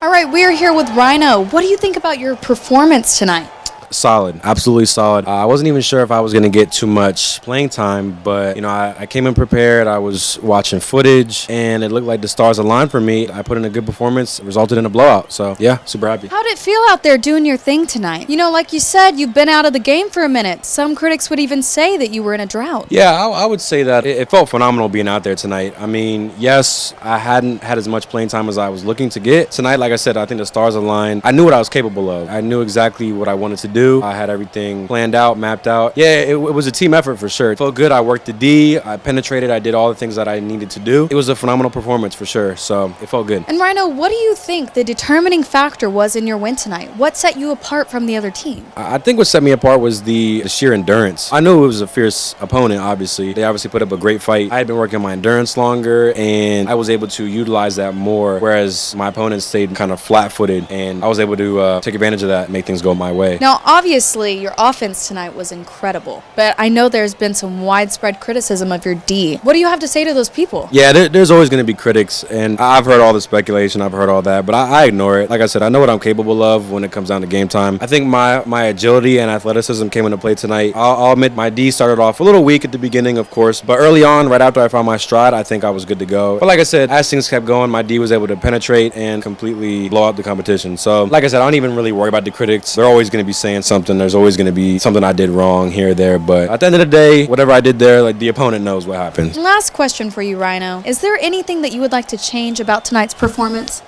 All right, we're here with Rhino. What do you think about your performance tonight? Solid, absolutely solid. I wasn't even sure if I was going to get too much playing time, but I came in prepared. I was watching footage, and it looked like the stars aligned for me. I put in a good performance, it resulted in a blowout. So yeah, super happy. How did it feel out there doing your thing tonight? Like you said, you've been out of the game for a minute. Some critics would even say that you were in a drought. Yeah, I would say that it felt phenomenal being out there tonight. I mean, yes, I hadn't had as much playing time as I was looking to get tonight. Like I said, I think the stars aligned. I knew what I was capable of. I knew exactly what I wanted to do. I had everything planned out, mapped out. Yeah, it was a team effort for sure. It felt good. I worked the D. I penetrated. I did all the things that I needed to do. It was a phenomenal performance for sure. So it felt good. And Rhino, what do you think the determining factor was in your win tonight? What set you apart from the other team? I think what set me apart was the sheer endurance. I knew it was a fierce opponent, obviously. They obviously put up a great fight. I had been working on my endurance longer, and I was able to utilize that more, whereas my opponents stayed kind of flat-footed, and I was able to take advantage of that and make things go my way. Now, obviously, your offense tonight was incredible, but I know there's been some widespread criticism of your D. What do you have to say to those people? Yeah, there's always going to be critics, and I've heard all the speculation, I've heard all that, but I ignore it. Like I said, I know what I'm capable of when it comes down to game time. I think my agility and athleticism came into play tonight. I'll admit my D started off a little weak at the beginning, of course, but early on, right after I found my stride, I think I was good to go. But like I said, as things kept going, my D was able to penetrate and completely blow out the competition. So like I said, I don't even really worry about the critics. They're always going to be saying something. There's always going to be something I did wrong here or there, but at the end of the day, whatever I did there, like, the opponent knows what happened. Last question for you, Rhino. Is there anything that you would like to change about tonight's performance?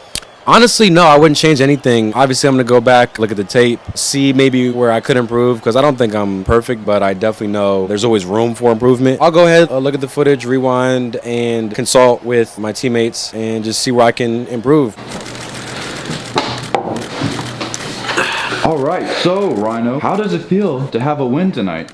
Honestly, no, I wouldn't change anything. Obviously, I'm going to go back, look at the tape, see maybe where I could improve, because I don't think I'm perfect, but I definitely know there's always room for improvement. I'll go ahead, look at the footage, rewind, and consult with my teammates and just see where I can improve. All right, so Rhino, how does it feel to have a win tonight?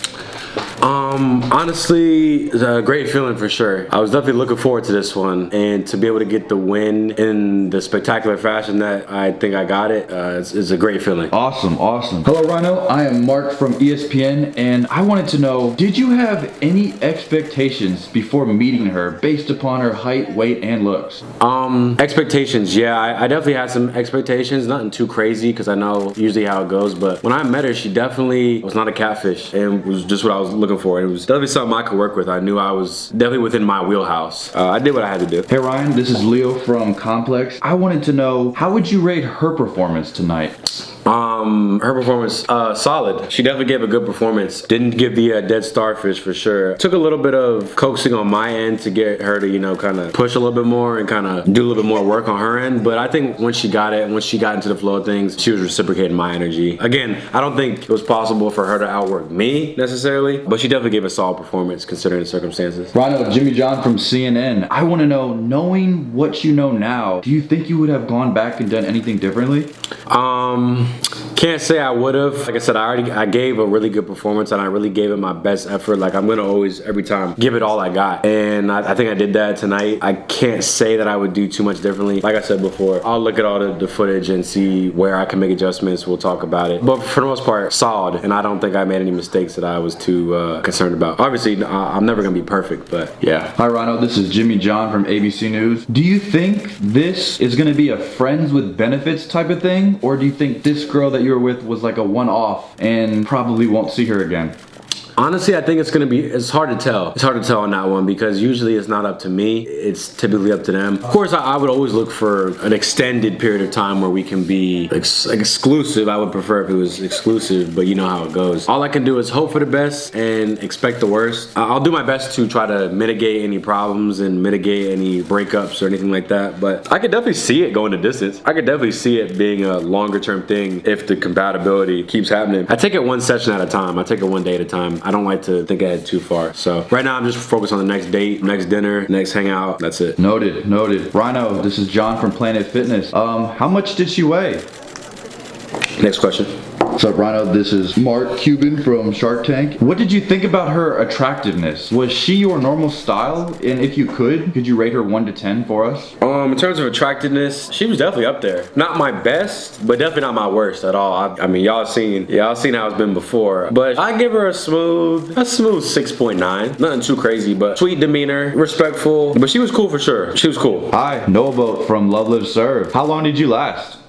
Honestly, it's a great feeling for sure. I was definitely looking forward to this one, and to be able to get the win in the spectacular fashion that I think I got it, is a great feeling. Awesome, awesome. Hello, Rhino. I am Mark from ESPN, and I wanted to know, did you have any expectations before meeting her based upon her height, weight, and looks? Expectations, yeah, I definitely had some expectations, nothing too crazy, because I know usually how it goes, but when I met her, she definitely was not a catfish, and was just what I was looking for. It was definitely something I could work with. I knew I was definitely within my wheelhouse. I did what I had to do. Hey Ryan, this is Leo from Complex. I wanted to know, how would you rate her performance tonight? Her performance, solid. She definitely gave a good performance. Didn't give the dead starfish for sure. Took a little bit of coaxing on my end to get her to, kind of push a little bit more and kind of do a little bit more work on her end. But I think once she got it, once she got into the flow of things, she was reciprocating my energy. Again, I don't think it was possible for her to outwork me necessarily, but she definitely gave a solid performance considering the circumstances. Rhino, Jimmy John from CNN. I want to know, knowing what you know now, do you think you would have gone back and done anything differently? Can't say I would have. Like I said, I gave a really good performance, and I really gave it my best effort. Like, I'm gonna always, every time, give it all I got, and I think I did that tonight. I can't say that I would do too much differently. Like I said before, I'll look at all the footage and see where I can make adjustments. We'll talk about it, but for the most part, solid, and I don't think I made any mistakes that I was too concerned about. Obviously, I'm never gonna be perfect, but yeah. Hi Rhino, this is Jimmy John from ABC News. Do you think this is gonna be a friends with benefits type of thing, or do you think this girl that you were with was like a one-off and probably won't see her again? Honestly, I think it's hard to tell. It's hard to tell on that one because usually it's not up to me. It's typically up to them. Of course, I would always look for an extended period of time where we can be exclusive. I would prefer if it was exclusive, but you know how it goes. All I can do is hope for the best and expect the worst. I'll do my best to try to mitigate any problems and mitigate any breakups or anything like that, but I could definitely see it going the distance. I could definitely see it being a longer term thing if the compatibility keeps happening. I take it one session at a time. I take it one day at a time. I don't like to think ahead too far. So right now I'm just focused on the next date, next dinner, next hangout. That's it. Noted, noted. Rhino, this is John from Planet Fitness. How much did she weigh? Next question. What's up, Rhino? This is Mark Cuban from Shark Tank. What did you think about her attractiveness? Was she your normal style? And if you could you rate her 1 to 10 for us? In terms of attractiveness, she was definitely up there. Not my best, but definitely not my worst at all. I mean, y'all seen how it's been before. But I give her a smooth 6.9. Nothing too crazy, but sweet demeanor, respectful. But she was cool for sure. She was cool. Hi, Noah Boat from LoveLiveServe. How long did you last?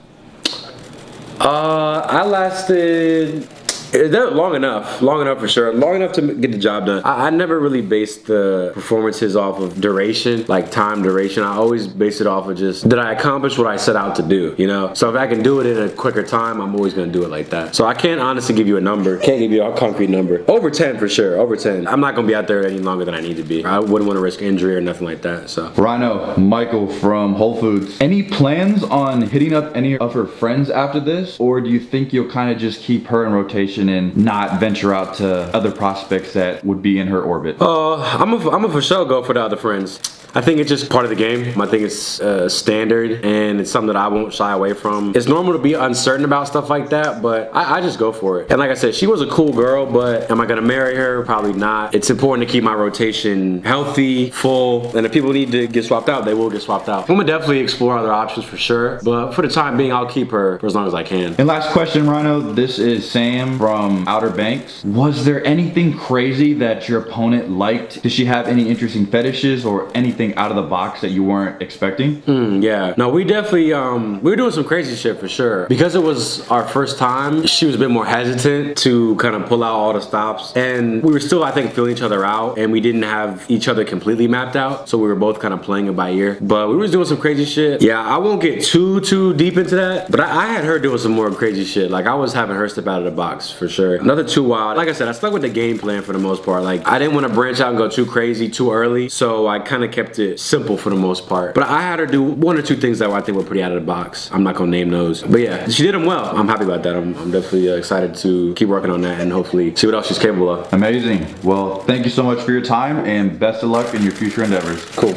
I lasted long enough for sure. Long enough to get the job done. I never really based the performances off of duration, like time duration. I always base it off of just, did I accomplish what I set out to do, you know? So if I can do it in a quicker time, I'm always gonna do it like that. So I can't honestly give you a number. Can't give you a concrete number. Over 10 for sure, over 10. I'm not gonna be out there any longer than I need to be. I wouldn't wanna risk injury or nothing like that, so. Rhino, Michael from Whole Foods. Any plans on hitting up any of her friends after this? Or do you think you'll kind of just keep her in rotation and not venture out to other prospects that would be in her orbit? I'm a for sure go for the other friends. I think it's just part of the game. I think it's standard, and it's something that I won't shy away from. It's normal to be uncertain about stuff like that, but I just go for it. And like I said, she was a cool girl, but am I gonna marry her? Probably not. It's important to keep my rotation healthy, full, and if people need to get swapped out, they will get swapped out. I'm gonna definitely explore other options for sure, but for the time being, I'll keep her for as long as I can. And last question, Rhino. This is Sam from Outer Banks. Was there anything crazy that your opponent liked? Did she have any interesting fetishes or anything out of the box that you weren't expecting? Yeah. No, we definitely, we were doing some crazy shit for sure. Because it was our first time, she was a bit more hesitant to kind of pull out all the stops. And we were still, I think, feeling each other out, and we didn't have each other completely mapped out. So we were both kind of playing it by ear. But we was doing some crazy shit. Yeah, I won't get too deep into that, but I had her doing some more crazy shit. Like, I was having her step out of the box for sure. Nothing too wild. Like I said, I stuck with the game plan for the most part. Like, I didn't want to branch out and go too crazy too early, so I kind of kept it simple for the most part. But I had her do one or two things that I think were pretty out of the box. I'm not gonna name those, but yeah, she did them well. I'm happy about that. I'm definitely excited to keep working on that and hopefully see what else she's capable of. Amazing. Well, thank you so much for your time and best of luck in your future endeavors. Cool.